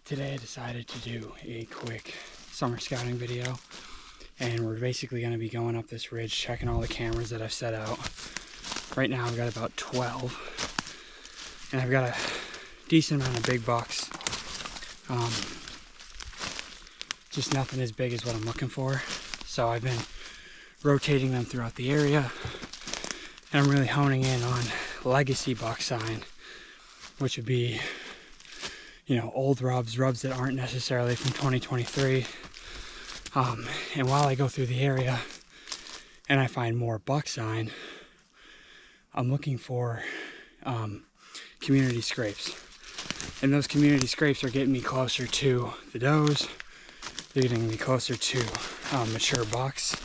Today I decided to do a quick summer scouting video, and we're basically going to be going up this ridge, checking all the cameras that I've set out. Right now I've got about 12, and I've got a decent amount of big bucks. Just nothing as big as what I'm looking for. So I've been rotating them throughout the area, and I'm really honing in on legacy buck sign, which would be, you know, old rubs that aren't necessarily from 2023. And while I go through the area and I find more buck sign, I'm looking for community scrapes. And those community scrapes are getting me closer to the does. They're getting me closer to mature bucks.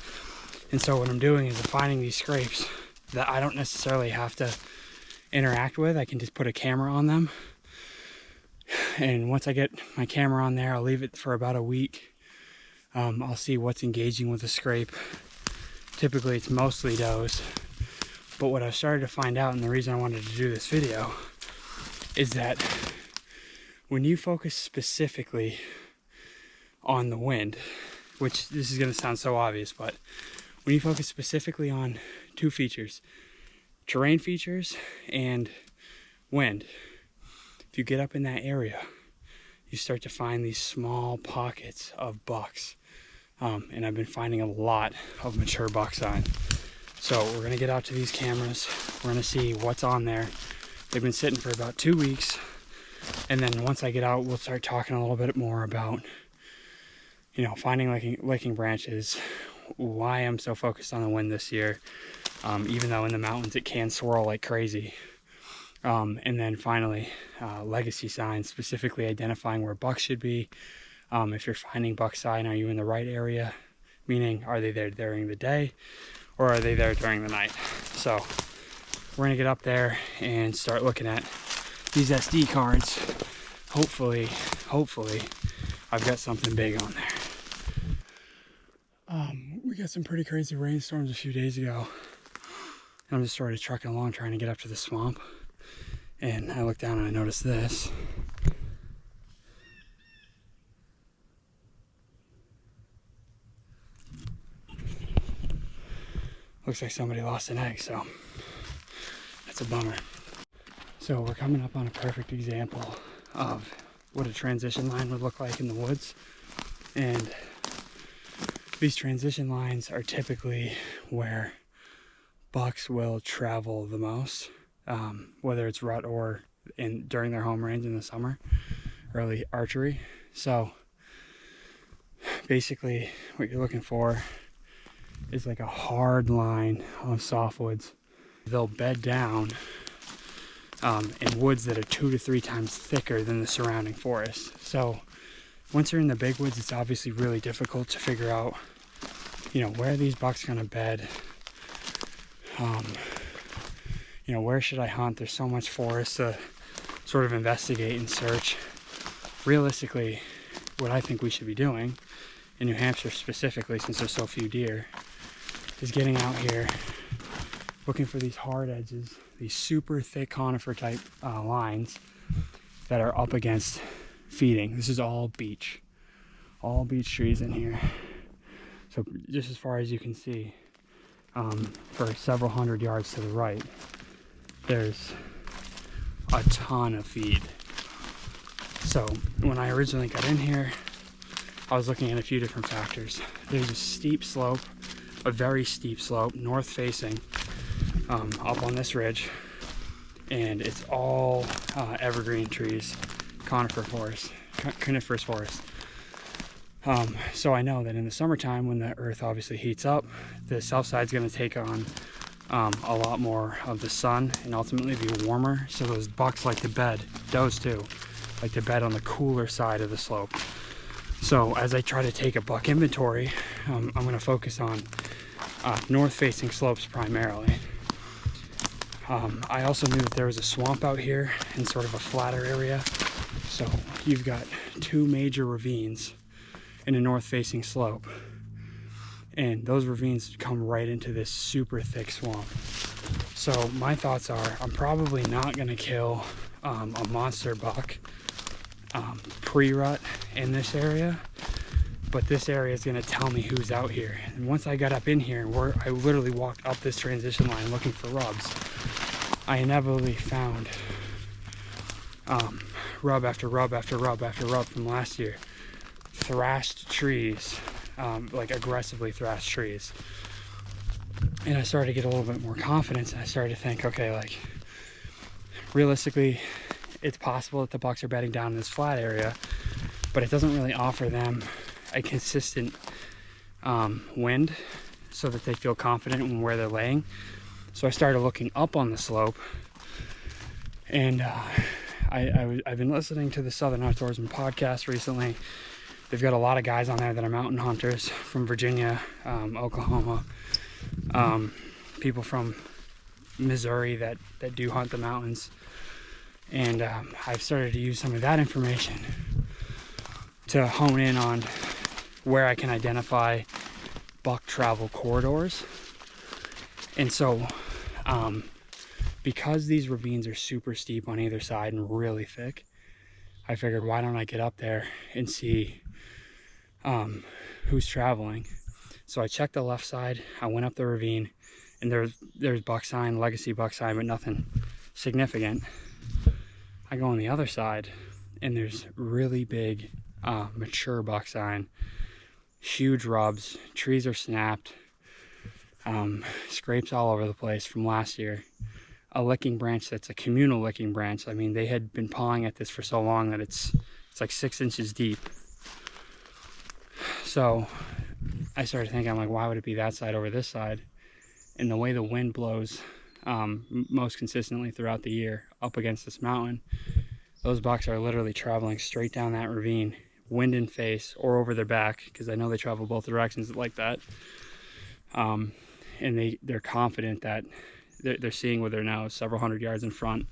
And so what I'm doing is I'm finding these scrapes that I don't necessarily have to interact with. I can just put a camera on them. And once I get my camera on there, I'll leave it for about a week. I'll see what's engaging with the scrape. Typically it's mostly does. But what I've started to find out, and the reason I wanted to do this video, is that when you focus specifically on the wind, which this is going to sound so obvious, but when you focus specifically on two features, terrain features and wind, if you get up in that area, you start to find these small pockets of bucks. And I've been finding a lot of mature buck sign. So we're gonna get out to these cameras. We're gonna see what's on there. They've been sitting for about 2 weeks. And then once I get out, we'll start talking a little bit more about, you know, finding licking branches, why I'm so focused on the wind this year, even though in the mountains it can swirl like crazy. And then finally, legacy signs, specifically identifying where bucks should be. If you're finding buck sign, are you in the right area? Meaning, are they there during the day or are they there during the night? So we're gonna get up there and start looking at these SD cards. Hopefully, I've got something big on there. We got some pretty crazy rainstorms a few days ago. And I'm just sort of trucking along trying to get up to the swamp. And I look down and I notice this. Looks like somebody lost an egg, so that's a bummer. So we're coming up on a perfect example of what a transition line would look like in the woods. And these transition lines are typically where bucks will travel the most. Whether it's rut or during their home range in the summer, early archery. So basically what you're looking for is like a hard line of softwoods. They'll bed down in woods that are 2 to 3 times thicker than the surrounding forest. So once you're in the big woods, it's obviously really difficult to figure out, you know, where are these bucks gonna bed. You know, where should I hunt? There's so much forest to sort of investigate and search. Realistically, what I think we should be doing in New Hampshire specifically, since there's so few deer, is getting out here, looking for these hard edges, these super thick conifer type lines that are up against feeding. This is all beech trees in here. So just as far as you can see, for several hundred yards to the right, there's a ton of feed. So when I originally got in here, I was looking at a few different factors. There's a steep slope, a very steep slope, north facing, up on this ridge, and it's all evergreen trees, coniferous forest. So I know that in the summertime, when the earth obviously heats up, the south side's going to take on a lot more of the sun and ultimately be warmer. So those bucks like to bed, does too, like to bed on the cooler side of the slope. So as I try to take a buck inventory, I'm going to focus on north facing slopes primarily. I also knew that there was a swamp out here in sort of a flatter area. So you've got 2 major ravines in a north facing slope. And those ravines come right into this super thick swamp. So my thoughts are, I'm probably not gonna kill a monster buck pre-rut in this area, but this area is going to tell me who's out here. And once I got up in here, where I literally walked up this transition line looking for rubs, I inevitably found rub after rub after rub after rub from last year. Thrashed trees, like aggressively thrashed trees. And I started to get a little bit more confidence, and I started to think, okay, like, realistically, it's possible that the bucks are bedding down in this flat area, but it doesn't really offer them a consistent wind so that they feel confident in where they're laying. So I started looking up on the slope, and I've been listening to the Southern Outdoorsman podcast recently. They've got a lot of guys on there that are mountain hunters from Virginia, Oklahoma, people from Missouri that do hunt the mountains. And I've started to use some of that information to hone in on where I can identify buck travel corridors. And so, because these ravines are super steep on either side and really thick, I figured, why don't I get up there and see who's traveling. So I checked the left side, I went up the ravine, and there's buck sign, legacy buck sign, but nothing significant. I go on the other side, and there's really big mature buck sign, huge rubs, trees are snapped, scrapes all over the place from last year. A licking branch that's a communal licking branch. I mean, they had been pawing at this for so long that it's like 6 inches deep. So I started thinking, I'm like, why would it be that side over this side? And the way the wind blows most consistently throughout the year up against this mountain, those bucks are literally traveling straight down that ravine, wind in face or over their back, because I know they travel both directions like that. And they're confident that they're seeing with their nose several hundred yards in front,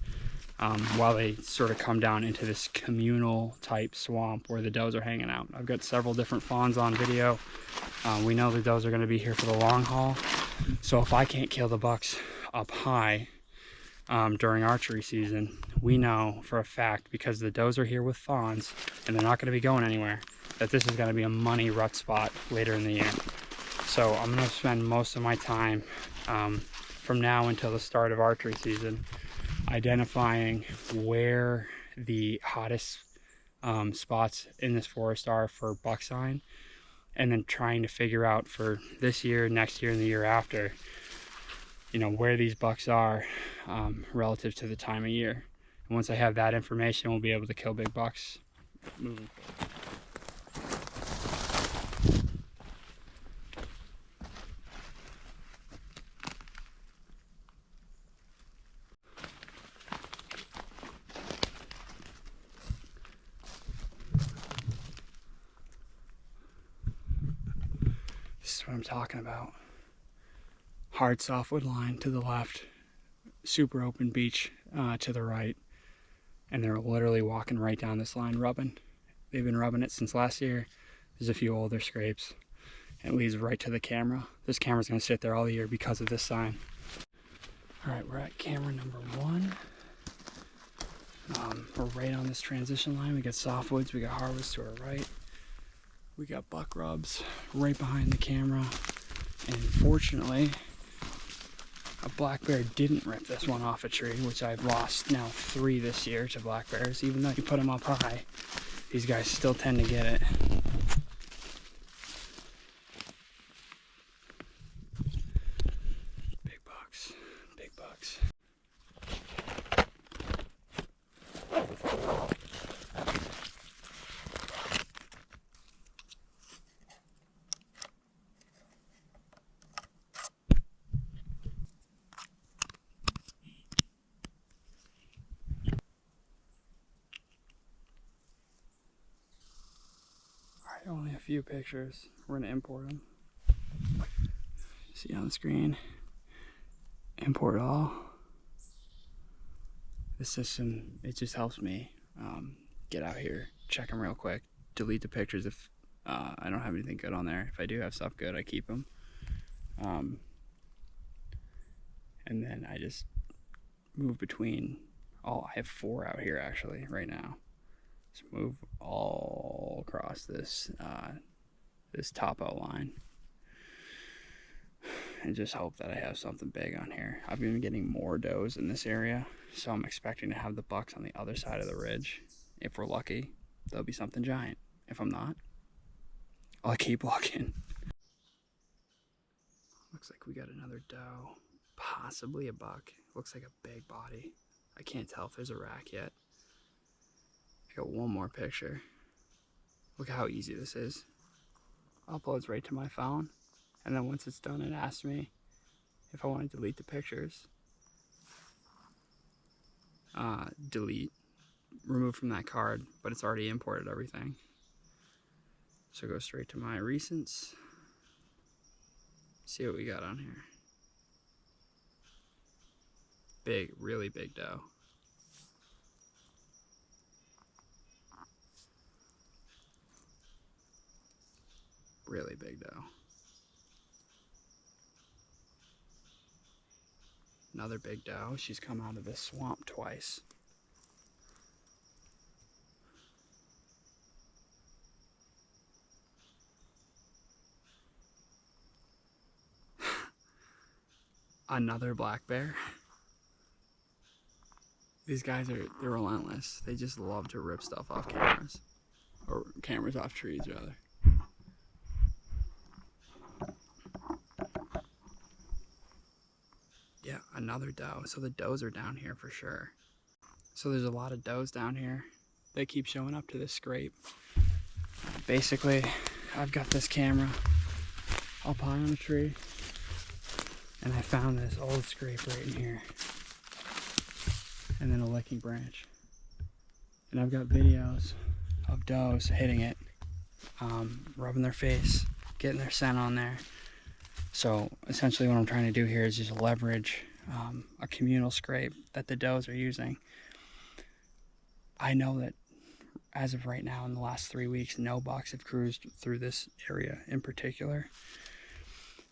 while they sort of come down into this communal type swamp where the does are hanging out. I've got several different fawns on video. We know the does are going to be here for the long haul, so if I can't kill the bucks up high during archery season, we know for a fact, because the does are here with fawns and they're not going to be going anywhere, that this is going to be a money rut spot later in the year. So I'm going to spend most of my time from now until the start of archery season identifying where the hottest spots in this forest are for buck sign, and then trying to figure out for this year, next year, and the year after, you know, where these bucks are relative to the time of year. And once I have that information, we'll be able to kill big bucks moving forward. This is what I'm talking about. Hard softwood line to the left, super open beach to the right, and they're literally walking right down this line rubbing. They've been rubbing it since last year. There's a few older scrapes. It leads right to the camera. This camera's going to sit there all year because of this sign. Alright, we're at camera number 1. We're right on this transition line. We got softwoods, we got hardwoods to our right. We got buck rubs right behind the camera. And fortunately, a black bear didn't rip this one off a tree, which I've lost now 3 this year to black bears. Even though you put them up high, these guys still tend to get it. Big bucks, big bucks. Only a few pictures. We're gonna import them. See on the screen. Import all. The system, it just helps me get out here, check them real quick, delete the pictures if I don't have anything good on there. If I do have stuff good, I keep them. And then I just move between all. I have 4 out here actually right now. Just move all across this this topo line, and just hope that I have something big on here. I've been getting more does in this area, so I'm expecting to have the bucks on the other side of the ridge. If we're lucky, there'll be something giant. If I'm not, I'll keep walking. Looks like we got another doe, possibly a buck. Looks like a big body. I can't tell if there's a rack yet. I got one more picture. Look how easy this is. Uploads right to my phone, and then once it's done, it asks me if I want to delete the pictures. Delete, remove from that card, but it's already imported everything. So go straight to my recents. See what we got on here. Big, really big doe. Really big doe. Another big doe. She's come out of this swamp twice. Another black bear. These guys they're relentless. They just love to rip stuff off cameras. Or cameras off trees, rather. Yeah, another doe. So the does are down here for sure. So there's a lot of does down here. They keep showing up to this scrape. Basically, I've got this camera up high on a tree, and I found this old scrape right in here, and then a licking branch. And I've got videos of does hitting it, rubbing their face, getting their scent on there. So essentially what I'm trying to do here is just leverage a communal scrape that the does are using. I know that as of right now, in the last 3 weeks, no bucks have cruised through this area in particular.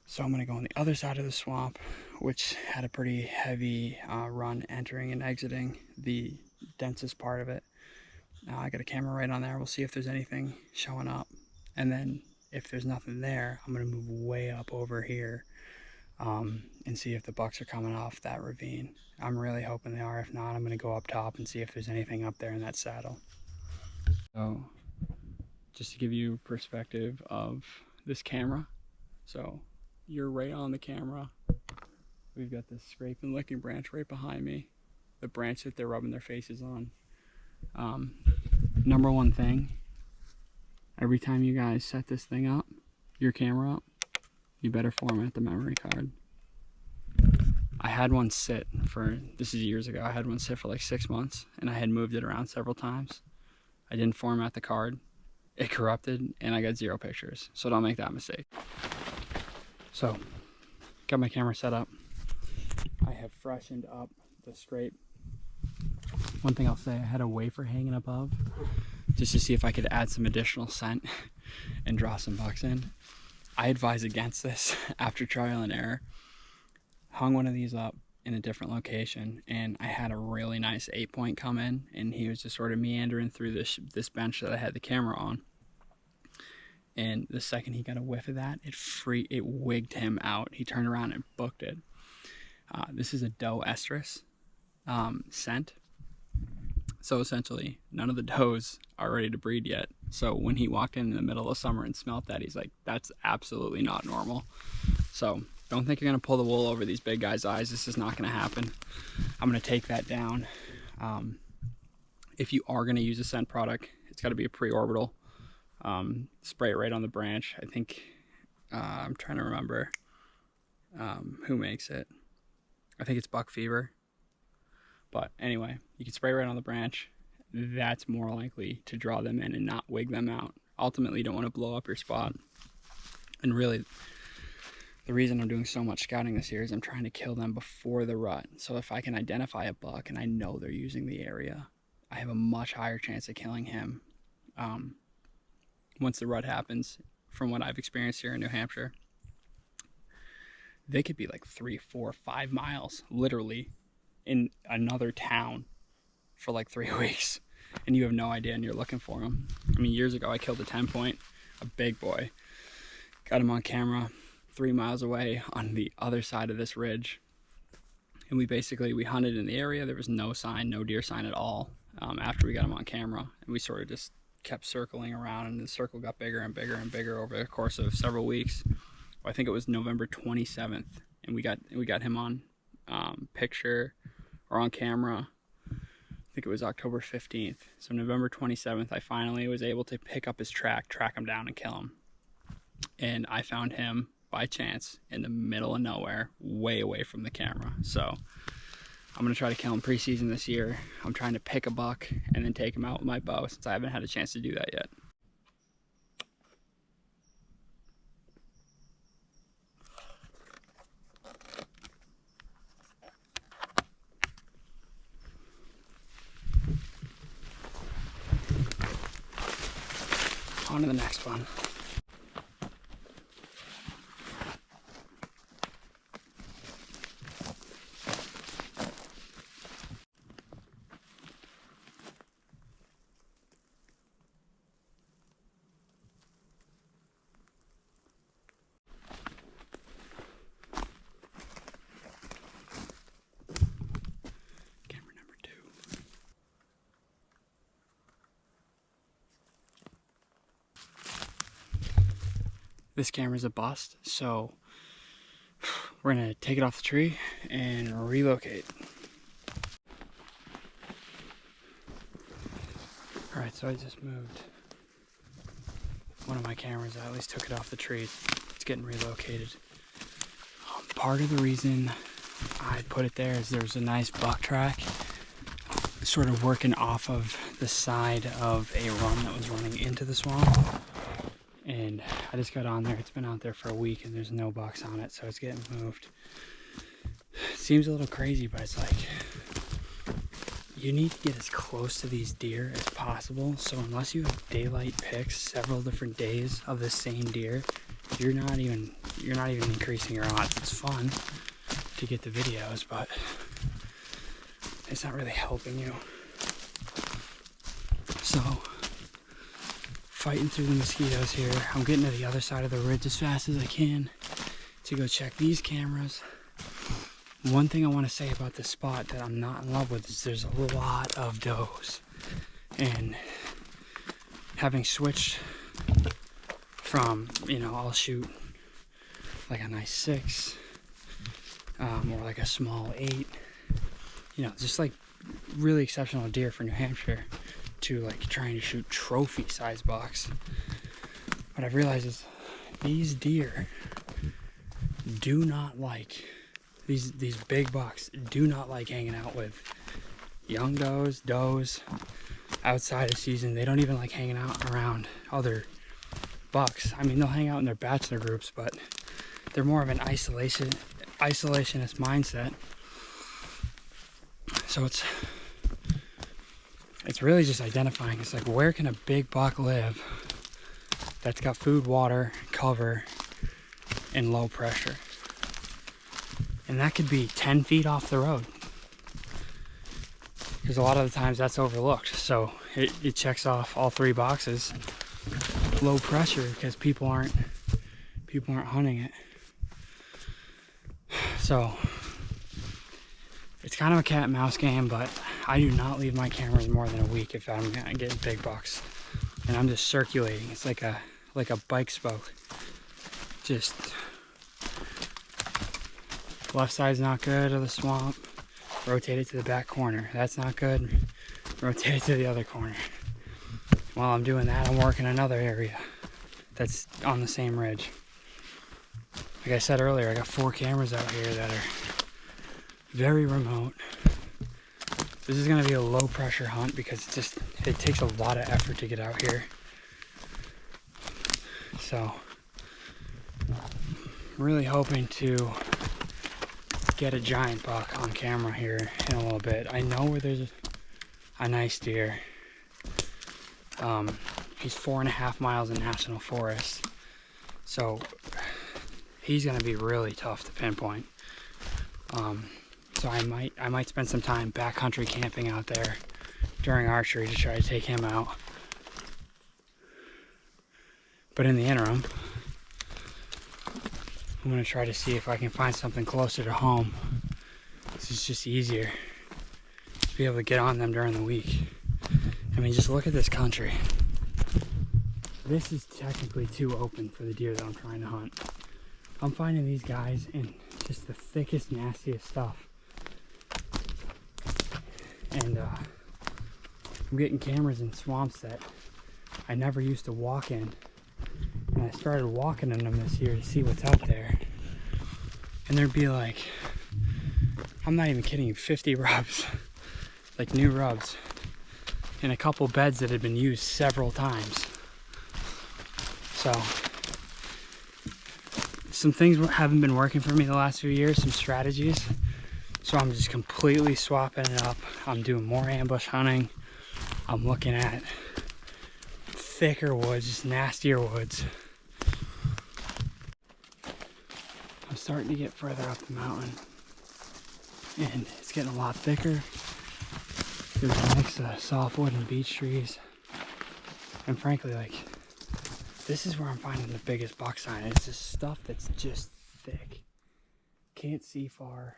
So I'm going to go on the other side of the swamp, which had a pretty heavy run entering and exiting the densest part of it. I got a camera right on there. We'll see if there's anything showing up. And then if there's nothing there, I'm going to move way up over here and see if the bucks are coming off that ravine. I'm really hoping they are. If not, I'm going to go up top and see if there's anything up there in that saddle. So just to give you perspective of this camera. So you're right on the camera. We've got this scrape and licking branch right behind me. The branch that they're rubbing their faces on. Number one thing, every time you guys set this thing up, your camera up, you better format the memory card. I had one sit for, this is years ago, I had one sit for like 6 months, and I had moved it around several times. I didn't format the card, it corrupted, and I got 0 pictures. So don't make that mistake. So, got my camera set up. I have freshened up the scrape. One thing I'll say, I had a wafer hanging above just to see if I could add some additional scent and draw some bucks in. I advise against this after trial and error. Hung one of these up in a different location, and I had a really nice 8-point come in, and he was just sort of meandering through this bench that I had the camera on. And the second he got a whiff of that, it wigged him out. He turned around and booked it. This is a doe estrus scent. So essentially, none of the does are ready to breed yet. So when he walked in the middle of summer and smelt that, he's like, that's absolutely not normal. So don't think you're gonna pull the wool over these big guys' eyes. This is not gonna happen. I'm gonna take that down. If you are gonna use a scent product, it's gotta be a pre-orbital. Spray it right on the branch. I think, I'm trying to remember who makes it. I think it's Buck Fever. But anyway, you can spray right on the branch. That's more likely to draw them in and not wig them out. Ultimately, you don't want to blow up your spot. And really, the reason I'm doing so much scouting this year is I'm trying to kill them before the rut. So if I can identify a buck and I know they're using the area, I have a much higher chance of killing him once the rut happens. From what I've experienced here in New Hampshire, they could be like 3, 4, 5 miles, literally, in another town for like 3 weeks. and you have no idea and you're looking for them. I mean, years ago I killed a 10-point, a big boy. Got him on camera 3 miles away on the other side of this ridge. And we hunted in the area. There was no sign, no deer sign at all after we got him on camera. And we sort of just kept circling around, and the circle got bigger and bigger and bigger over the course of several weeks. I think it was November 27th, and we got him on picture or on camera. I think it was October 15th. So November 27th, I finally was able to pick up his track him down and kill him. And I found him by chance in the middle of nowhere, way away from the camera. So I'm gonna try to kill him pre-season this year. I'm trying to pick a buck and then take him out with my bow, since I haven't had a chance to do that yet. On to the next one. This camera's a bust, so we're gonna take it off the tree and relocate. All right, so I just moved one of my cameras. I at least took it off the tree. It's getting relocated. Part of the reason I put it there is there's a nice buck track sort of working off of the side of a run that was running into the swamp. And I just got on there. It's been out there for a week and there's no bucks on it, so it's getting moved. It seems a little crazy, but it's like you need to get as close to these deer as possible. So unless you have daylight picks several different days of the same deer, you're not even increasing your odds. It's fun to get the videos, but it's not really helping you. So fighting through the mosquitoes here. I'm getting to the other side of the ridge as fast as I can to go check these cameras. One thing I want to say about this spot that I'm not in love with is there's a lot of does. And having switched from, I'll shoot like a nice 6 or like a small 8, just like really exceptional deer for New Hampshire, to like trying to shoot trophy size bucks. What I've realized is these deer do not like, these big bucks do not like hanging out with young does outside of season. They don't even like hanging out around other bucks. I mean, they'll hang out in their bachelor groups, but they're more of an isolationist mindset. So it's really just identifying. It's like, where can a big buck live that's got food, water, cover, and low pressure? And that could be 10 feet off the road, because a lot of the times that's overlooked. So it checks off all 3 boxes. Low pressure, because people aren't hunting it. So it's kind of a cat and mouse game, but I do not leave my cameras more than a week if I'm getting big bucks. And I'm just circulating. It's like a bike spoke. Just left side's not good of the swamp. Rotate it to the back corner. That's not good. Rotate it to the other corner. While I'm doing that, I'm working another area that's on the same ridge. Like I said earlier, I got 4 cameras out here that are very remote. This is going to be a low pressure hunt because it takes a lot of effort to get out here. So I'm really hoping to get a giant buck on camera here in a little bit. I know where there's a nice deer. He's 4.5 miles in national forest, so he's going to be really tough to pinpoint. So I might spend some time backcountry camping out there during archery to try to take him out. But in the interim, I'm going to try to see if I can find something closer to home. This is just easier to be able to get on them during the week. I mean, just look at this country. This is technically too open for the deer that I'm trying to hunt. I'm finding these guys in just the thickest, nastiest stuff. And I'm getting cameras in swamps that I never used to walk in. And I started walking in them this year to see what's out there. And there'd be like, I'm not even kidding you, 50 rubs, like new rubs, in a couple beds that had been used several times. So, some things haven't been working for me the last few years, some strategies. So I'm just completely swapping it up. I'm doing more ambush hunting. I'm looking at thicker woods, just nastier woods. I'm starting to get further up the mountain, and it's getting a lot thicker. There's a mix of softwood and beech trees. And frankly, like, this is where I'm finding the biggest buck sign. It's just stuff that's just thick. Can't see far.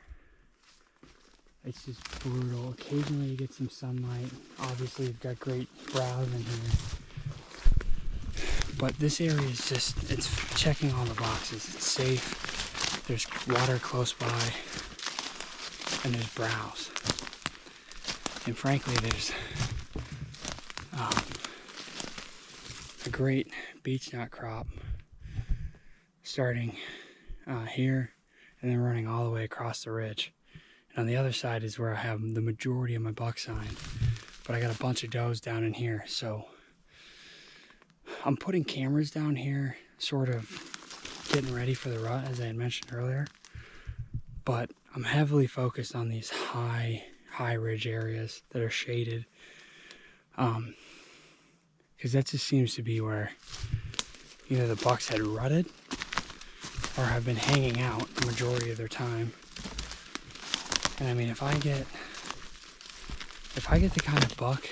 It's just brutal. Occasionally you get some sunlight. Obviously you've got great browse in here. But this area is just, it's checking all the boxes. It's safe. There's water close by. And there's browse. And frankly, there's a great beech nut crop starting here and then running all the way across the ridge. And on the other side is where I have the majority of my buck sign, but I got a bunch of does down in here. So I'm putting cameras down here, sort of getting ready for the rut, as I had mentioned earlier. But I'm heavily focused on these high ridge areas that are shaded, because that just seems to be where either the bucks had rutted or have been hanging out the majority of their time. And I mean, if I get the kind of buck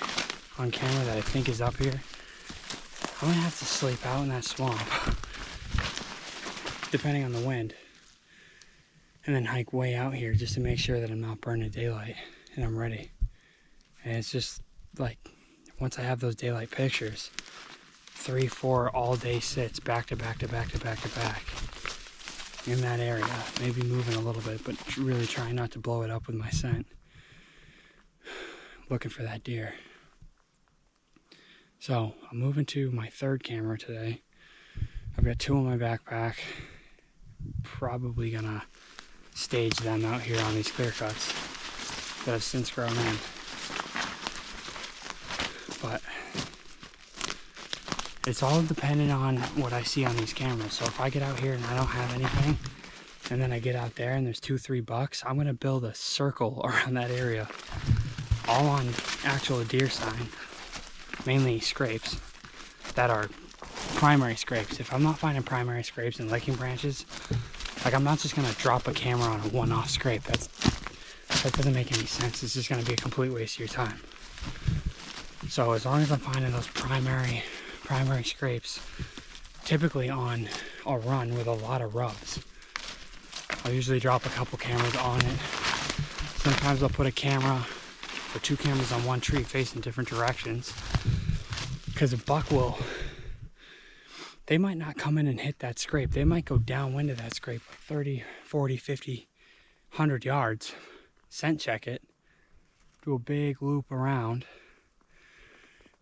on camera that I think is up here, I'm gonna have to sleep out in that swamp, depending on the wind, and then hike way out here just to make sure that I'm not burning daylight and I'm ready. And it's just like, once I have those daylight pictures, 3-4 all day sits back to back to back to back to back in that area, maybe moving a little bit, but really trying not to blow it up with my scent, looking for that deer. So I'm moving to my third camera today. I've got 2 in my backpack. Probably gonna stage them out here on these clear cuts that have since grown in. But it's all dependent on what I see on these cameras. So if I get out here and I don't have anything, and then I get out there and there's 2-3 bucks, I'm gonna build a circle around that area, all on actual deer sign, mainly scrapes that are primary scrapes. If I'm not finding primary scrapes and licking branches, like, I'm not just gonna drop a camera on a one-off scrape. That doesn't make any sense. It's just gonna be a complete waste of your time. So as long as I'm finding those primary scrapes, typically on a run with a lot of rubs, I'll usually drop a couple cameras on it. Sometimes I'll put a camera or 2 cameras on one tree facing different directions, because a buck will, they might not come in and hit that scrape. They might go downwind of that scrape like 30, 40, 50, 100 yards, scent check it, do a big loop around,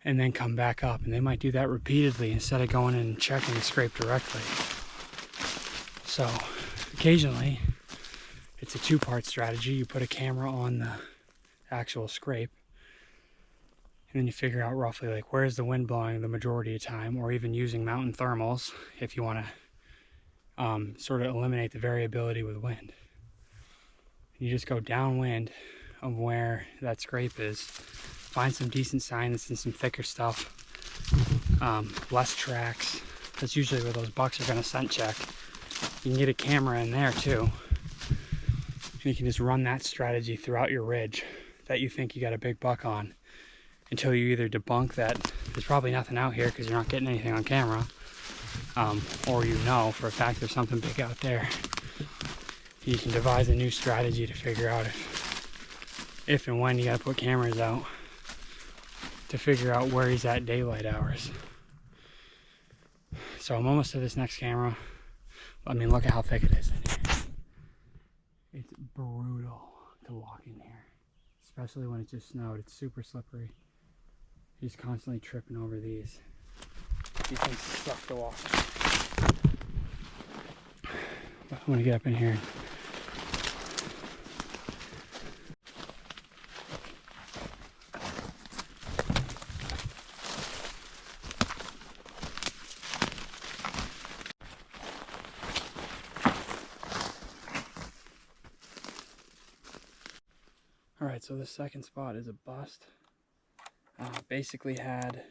and then come back up. And they might do that repeatedly instead of going in and checking the scrape directly. So occasionally it's a 2-part strategy. You put a camera on the actual scrape, and then you figure out roughly like where's the wind blowing the majority of the time, or even using mountain thermals if you want to sort of eliminate the variability with wind. You just go downwind of where that scrape is, find some decent sign that's in some thicker stuff, less tracks. That's usually where those bucks are going to scent check. You can get a camera in there too, and you can just run that strategy throughout your ridge that you think you got a big buck on, until you either debunk that there's probably nothing out here because you're not getting anything on camera, or you know for a fact there's something big out there. You can devise a new strategy to figure out if and when you gotta put cameras out to figure out where he's at daylight hours. So I'm almost to this next camera. I mean, look at how thick it is in here. It's brutal to walk in here, especially when it just snowed. It's super slippery. He's constantly tripping over these. These things suck to walk. But I'm gonna get up in here. Alright, so the second spot is a bust. Basically had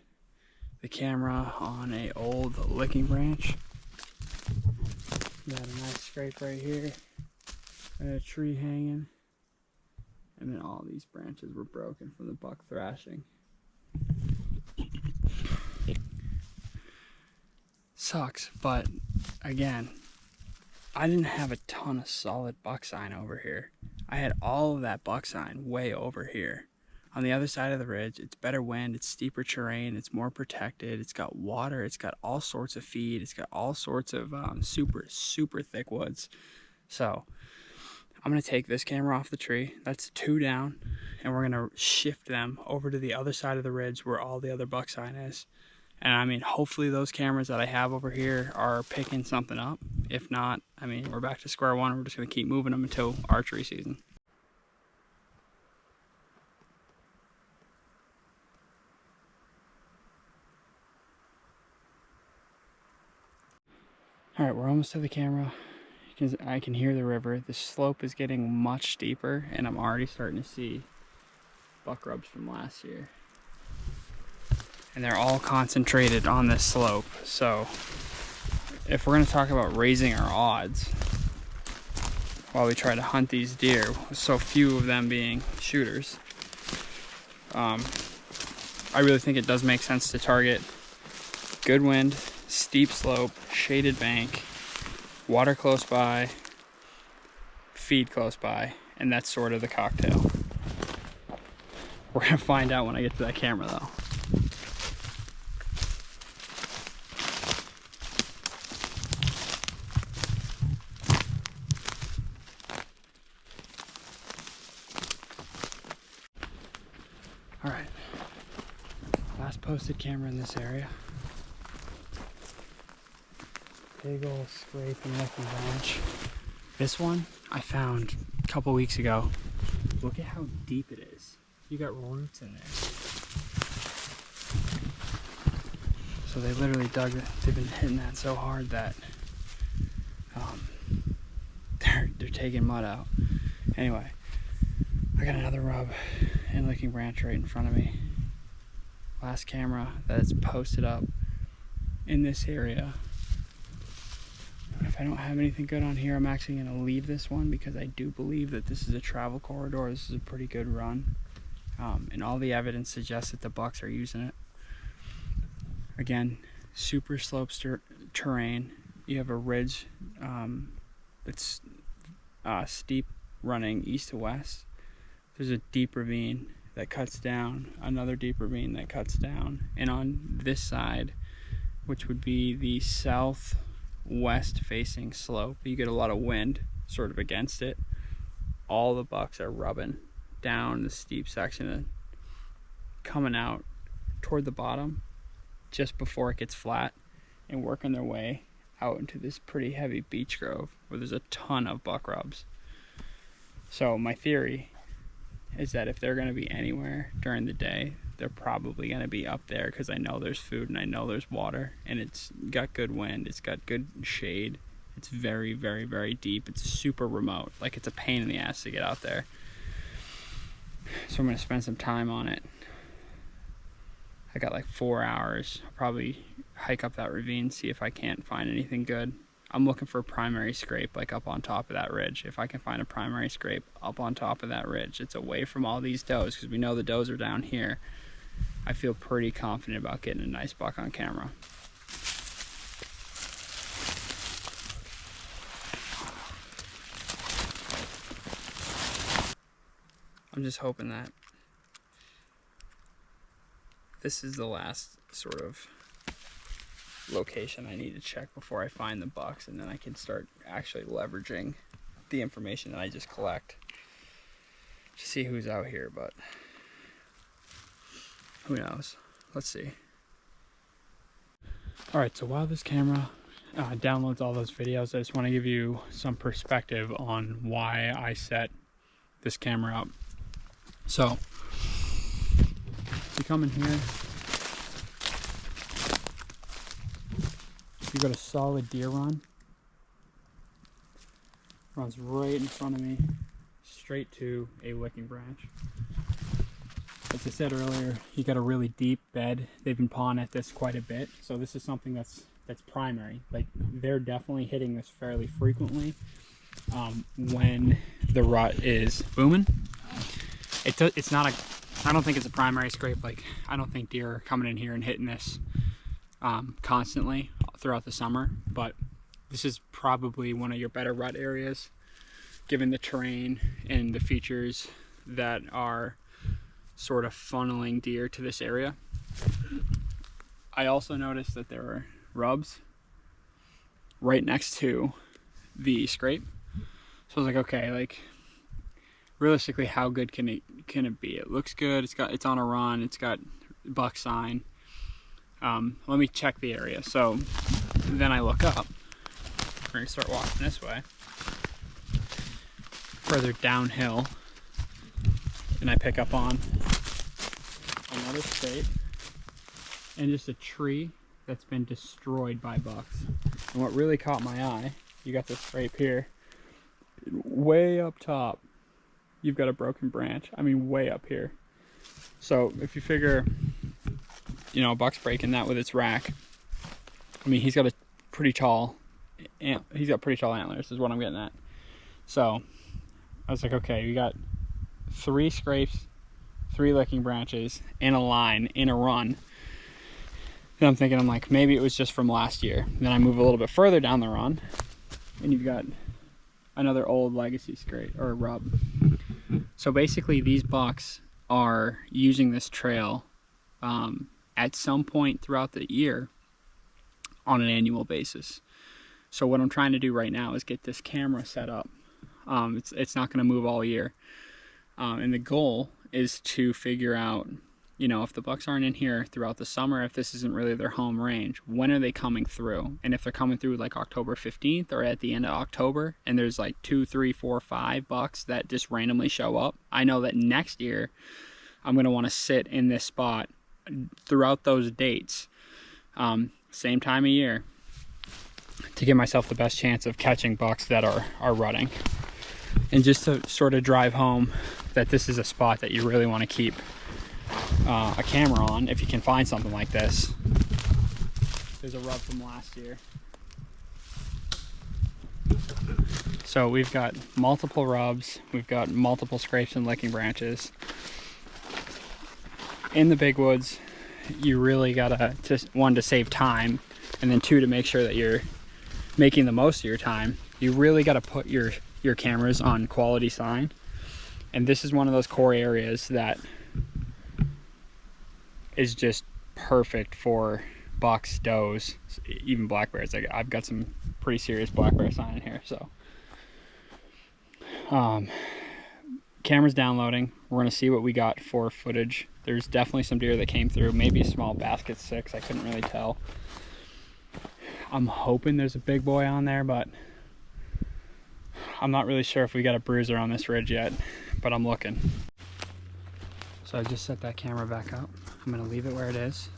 the camera on a old licking branch. Got a nice scrape right here. And a tree hanging. And then all these branches were broken from the buck thrashing. Sucks, but again, I didn't have a ton of solid buck sign over here. I had all of that buck sign way over here. On the other side of the ridge, it's better wind, it's steeper terrain, it's more protected, it's got water, it's got all sorts of feed, it's got all sorts of super thick woods. So I'm gonna take this camera off the tree, that's 2 down, and we're gonna shift them over to the other side of the ridge where all the other buck sign is. And I mean, hopefully those cameras that I have over here are picking something up. If not, I mean, we're back to square one. We're just gonna keep moving them until archery season. All right, we're almost to the camera. I can hear the river. The slope is getting much steeper, and I'm already starting to see buck rubs from last year. And they're all concentrated on this slope. So if we're gonna talk about raising our odds while we try to hunt these deer, with so few of them being shooters, I really think it does make sense to target good wind, steep slope, shaded bank, water close by, feed close by, and that's sort of the cocktail. We're gonna find out when I get to that camera though. All right, last posted camera in this area. Big old scrape and licking branch. This one I found a couple weeks ago. Look at how deep it is. You got roots in there. So they literally dug it. They've been hitting that so hard that they're taking mud out. Anyway, I got another rub and licking branch right in front of me. Last camera that's posted up in this area. If I don't have anything good on here, I'm actually going to leave this one because I do believe that this is a travel corridor. This is a pretty good run. And all the evidence suggests that the bucks are using it. Again, super slope terrain. You have a ridge that's steep running east to west. There's a deep ravine that cuts down, another deep ravine that cuts down. And on this side, which would be the southwest facing slope, you get a lot of wind sort of against it. All the bucks are rubbing down the steep section and coming out toward the bottom just before it gets flat and working their way out into this pretty heavy beech grove where there's a ton of buck rubs. So my theory is that if they're going to be anywhere during the day, they're probably going to be up there because I know there's food and I know there's water and it's got good wind, it's got good shade, it's very, very, very deep, it's super remote, like it's a pain in the ass to get out there. So I'm going to spend some time on it. I got like 4 hours. I'll probably hike up that ravine, see if I can't find anything good. I'm looking for a primary scrape like up on top of that ridge. If I can find a primary scrape up on top of that ridge, it's away from all these does because we know the does are down here. I feel pretty confident about getting a nice buck on camera. I'm just hoping that this is the last sort of location I need to check before I find the bucks, and then I can start actually leveraging the information that I just collect to see who's out here, but who knows? Let's see. All right, so while this camera downloads all those videos, I just want to give you some perspective on why I set this camera up. So you come in here, you got a solid deer run, runs right in front of me, straight to a licking branch. As I said earlier, you got a really deep bed. They've been pawing at this quite a bit, so this is something that's primary. Like, they're definitely hitting this fairly frequently when the rut is booming. It's not I don't think it's a primary scrape. Like, I don't think deer are coming in here and hitting this constantly throughout the summer, but this is probably one of your better rut areas given the terrain and the features that are sort of funneling deer to this area. I also noticed that there were rubs right next to the scrape, so I was like, okay, like, realistically, how good can it be? It looks good. It's on a run. It's got buck sign. Let me check the area. So then I look up. We're gonna start walking this way, further downhill, and I pick up on another scrape and just a tree that's been destroyed by bucks. And what really caught my eye, you got this scrape here, way up top. You've got a broken branch. I mean, way up here. So if you figure, you know, a buck's breaking that with its rack, I mean, he's got pretty tall antlers is what I'm getting at. So I was like, okay, we got 3 scrapes, 3 licking branches, and a line in a run. Then I'm thinking, I'm like, maybe it was just from last year. Then I move a little bit further down the run, and you've got another old legacy scrape or rub. So basically, these bucks are using this trail at some point throughout the year on an annual basis. So what I'm trying to do right now is get this camera set up. It's not going to move all year, and the goal is to figure out, you know, if the bucks aren't in here throughout the summer, if this isn't really their home range, when are they coming through? And if they're coming through like October 15th or at the end of October, and there's like 2, 3, 4, 5 bucks that just randomly show up, I know that next year I'm going to want to sit in this spot throughout those dates, same time of year, to give myself the best chance of catching bucks that are rutting. And just to sort of drive home that this is a spot that you really want to keep a camera on if you can find something like this. There's a rub from last year. So we've got multiple rubs, we've got multiple scrapes and licking branches. In the big woods, you really gotta, one, to save time, and then 2, to make sure that you're making the most of your time. You really gotta put your cameras on quality sign. And this is one of those core areas that is just perfect for bucks, does, even black bears. Like, I've got some pretty serious black bear sign in here. So camera's downloading. We're gonna see what we got for footage. There's definitely some deer that came through, maybe a small basket 6, I couldn't really tell. I'm hoping there's a big boy on there, but I'm not really sure if we got a bruiser on this ridge yet, but I'm looking. So I just set that camera back up. I'm gonna leave it where it is.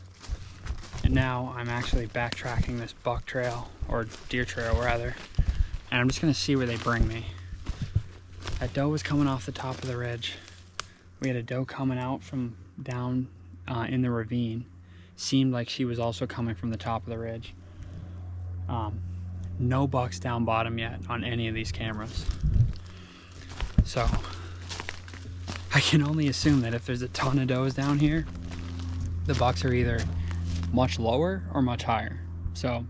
And now I'm actually backtracking this buck trail, or deer trail rather, and I'm just gonna see where they bring me. That doe was coming off the top of the ridge. We had a doe coming out from down in the ravine. Seemed like she was also coming from the top of the ridge. No bucks down bottom yet on any of these cameras. So I can only assume that if there's a ton of does down here, the bucks are either much lower or much higher. So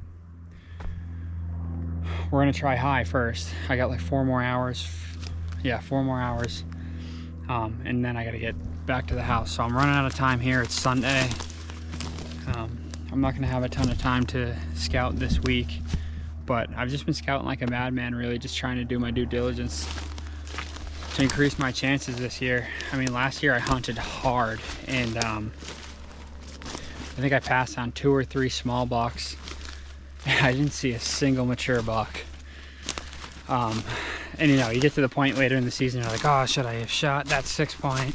we're gonna try high first. I got like 4 more hours. Yeah, 4 more hours. And then I gotta get back to the house. So I'm running out of time here. It's Sunday. I'm not gonna have a ton of time to scout this week, but I've just been scouting like a madman, really just trying to do my due diligence to increase my chances this year. I mean, last year I hunted hard, and I think I passed on 2 or 3 small bucks. I didn't see a single mature buck. And you know, you get to the point later in the season, you're like, oh, should I have shot that 6-point?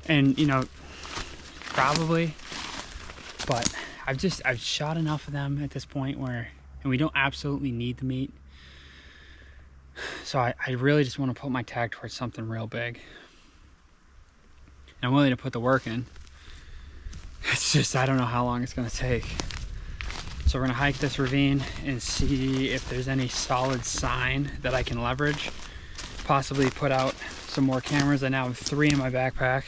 And you know, probably, but I've shot enough of them at this point where, and we don't absolutely need the meat. So I really just want to put my tag towards something real big. And I'm willing to put the work in. It's just, I don't know how long it's gonna take. So we're gonna hike this ravine and see if there's any solid sign that I can leverage. Possibly put out some more cameras. I now have 3 in my backpack.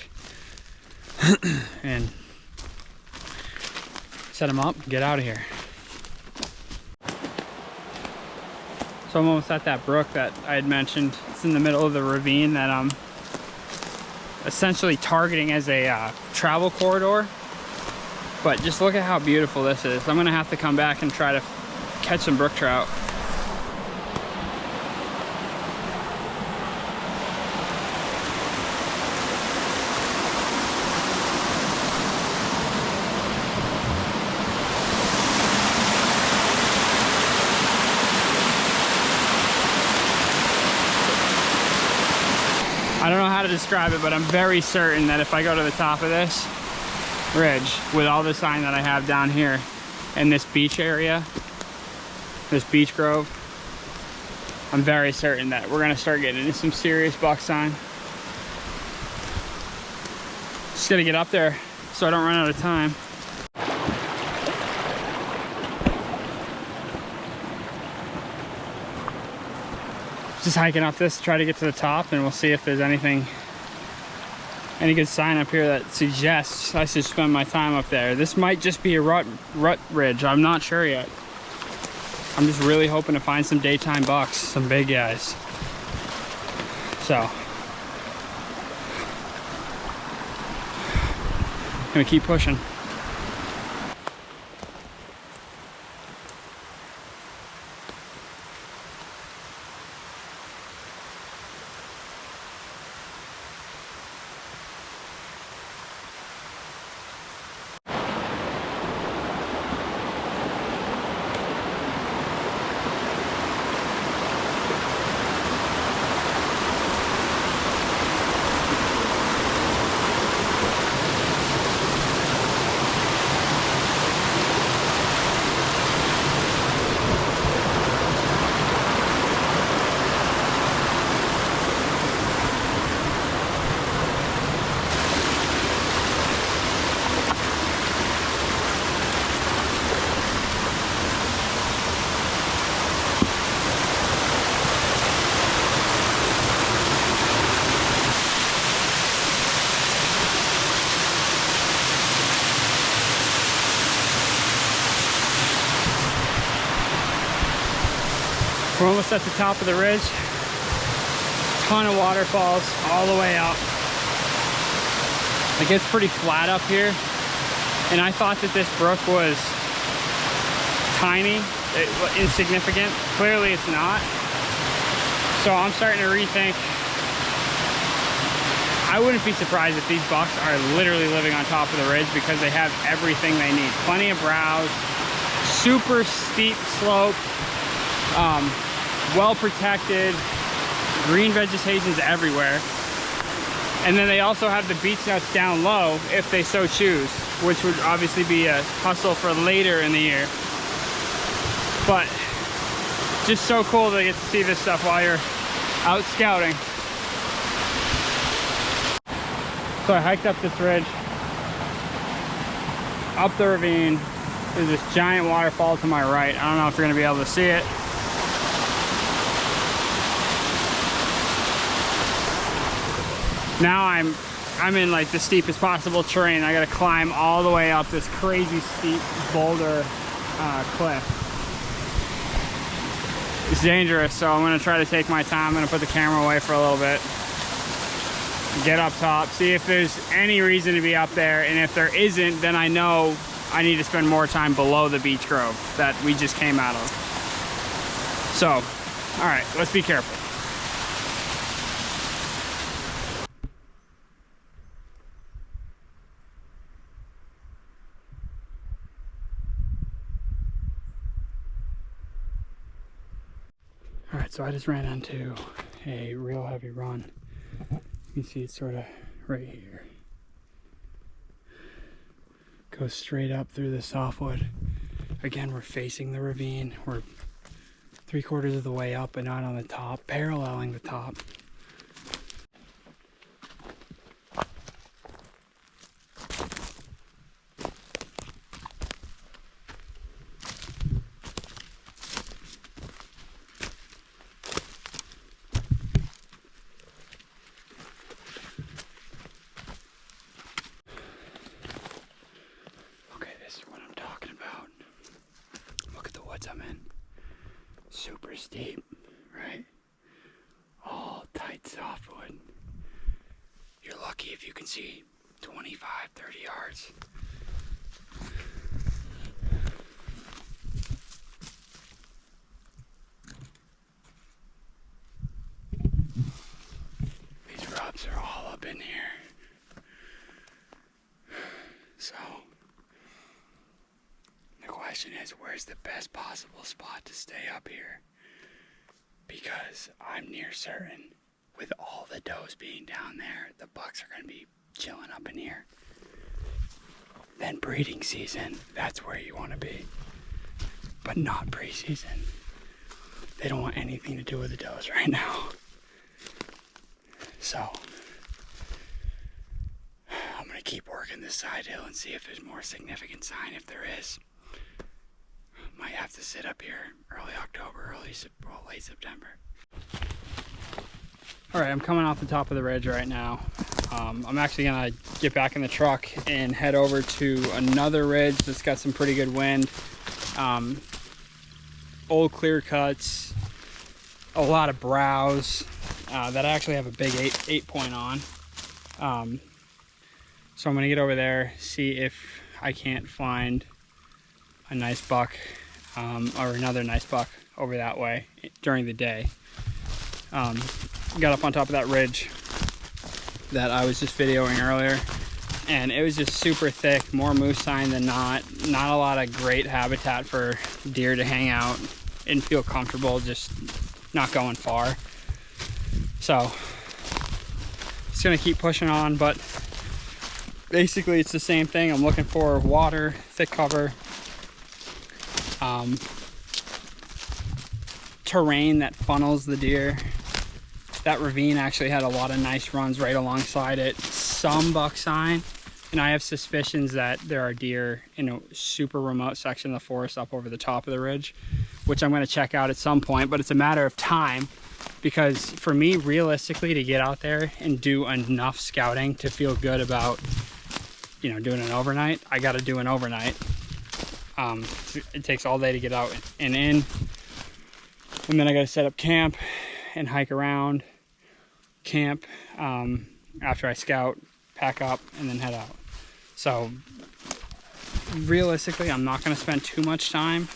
And set them up, get out of here. So I'm almost at that brook that I had mentioned. It's in the middle of the ravine that I'm essentially targeting as a travel corridor. But just look at how beautiful this is. I'm gonna have to come back and try to catch some brook trout. I don't know how to describe it, but I'm very certain that if I go to the top of this ridge with all the sign that I have down here in this beach area, this beach grove, I'm very certain that we're gonna start getting into some serious buck sign. Just gotta get up there so I don't run out of time. Just hiking up this to try to get to the top, and we'll see if there's any good sign up here that suggests I should spend my time up there. This might just be a rut ridge. I'm not sure yet. I'm just really hoping to find some daytime bucks, some big guys. So I'm gonna keep pushing. We're almost at the top of the ridge. Ton of waterfalls all the way up. It gets pretty flat up here. And I thought that this brook was tiny, insignificant. Clearly it's not. So I'm starting to rethink. I wouldn't be surprised if these bucks are literally living on top of the ridge because they have everything they need. Plenty of browse, super steep slope, well protected, green vegetation's everywhere. And then they also have the beech nuts down low if they so choose, which would obviously be a hustle for later in the year. But just so cool to get to see this stuff while you're out scouting. So I hiked up this ridge, up the ravine. There's this giant waterfall to my right. I don't know if you're gonna be able to see it. Now I'm I'm in like the steepest possible terrain. I gotta climb all the way up this crazy steep boulder cliff. It's dangerous, so I'm gonna try to take my time. I'm gonna put the camera away for a little bit, get up top, see if there's any reason to be up there, and if there isn't, then I know I need to spend more time below the beech grove that we just came out of. So, all right, let's be careful. All right, so I just ran into a real heavy run. You can see it's sort of right here. Goes straight up through the softwood. Again, we're facing the ravine. We're 3/4 of the way up and not on the top, paralleling the top. I'm in. Super steep, right? All tight softwood. You're lucky if you can see 25, 30 yards. These rubs are all up in here. So the question is, where's the best possible spot to stay up here? Because I'm near certain, with all the does being down there, the bucks are going to be chilling up in here. Then breeding season, that's where you want to be. But not pre-season. They don't want anything to do with the does right now. So I'm going to keep working this side hill and see if there's more significant sign. If there is, might have to sit up here early October, late September. All right, I'm coming off the top of the ridge right now. I'm actually gonna get back in the truck and head over to another ridge that's got some pretty good wind. Old clear cuts, a lot of browse that I actually have a big eight point on. So I'm gonna get over there, see if I can't find a nice buck or another nice buck over that way during the day. Got up on top of that ridge that I was just videoing earlier, and it was just super thick, more moose sign than not a lot of great habitat for deer to hang out and feel comfortable, just not going far. So just gonna keep pushing on, but basically it's the same thing. I'm looking for water, thick cover, terrain that funnels the deer. That ravine actually had a lot of nice runs right alongside it. Some buck sign, and I have suspicions that there are deer in a super remote section of the forest up over the top of the ridge, which I'm going to check out at some point, but it's a matter of time, because for me, realistically, to get out there and do enough scouting to feel good about, you know, doing an overnight, I got to do an overnight. It takes all day to get out and in, and then I got to set up camp and hike around, camp after I scout, pack up, and then head out. So realistically, I'm not going to spend too much time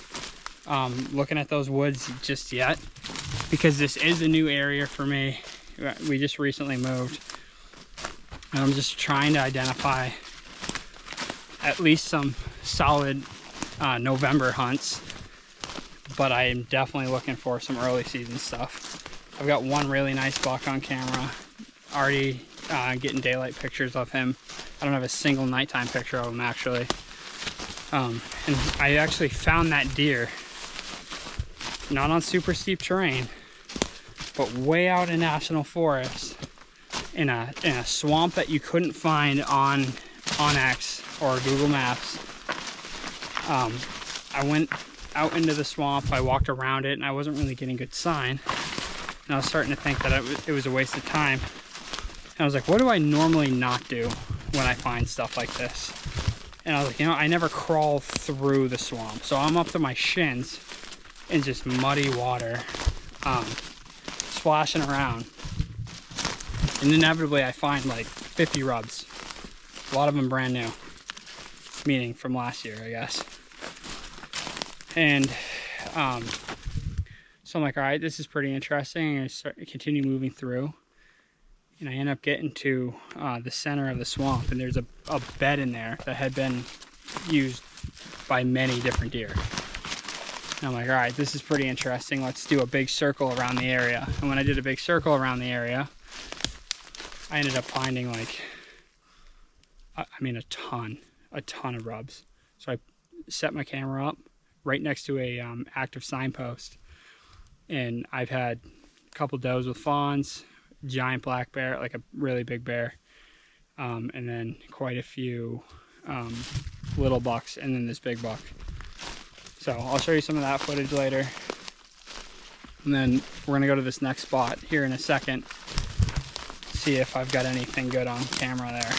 looking at those woods just yet, because this is a new area for me. We just recently moved, and I'm just trying to identify at least some solid November hunts, but I am definitely looking for some early season stuff. I've got one really nice buck on camera, already getting daylight pictures of him. I don't have a single nighttime picture of him, actually. And I actually found that deer, not on super steep terrain, but way out in national forest, in a swamp that you couldn't find on X or Google Maps. I went out into the swamp, I walked around it, and I wasn't really getting good sign. And I was starting to think that it was a waste of time. I was like, what do I normally not do when I find stuff like this? And I was like, you know, I never crawl through the swamp. So I'm up to my shins in just muddy water, splashing around. And inevitably I find like 50 rubs. A lot of them brand new, meaning from last year, I guess. And so I'm like, all right, this is pretty interesting. And I continue moving through. And I end up getting to the center of the swamp, and there's a bed in there that had been used by many different deer. And I'm like, all right, this is pretty interesting. Let's do a big circle around the area. And when I did a big circle around the area, I ended up finding like, I mean, a ton of rubs. So I set my camera up right next to a active signpost, and I've had a couple does with fawns, giant black bear, like a really big bear, and then quite a few little bucks, and then this big buck. So I'll show you some of that footage later, and then we're gonna go to this next spot here in a second, see if I've got anything good on camera there.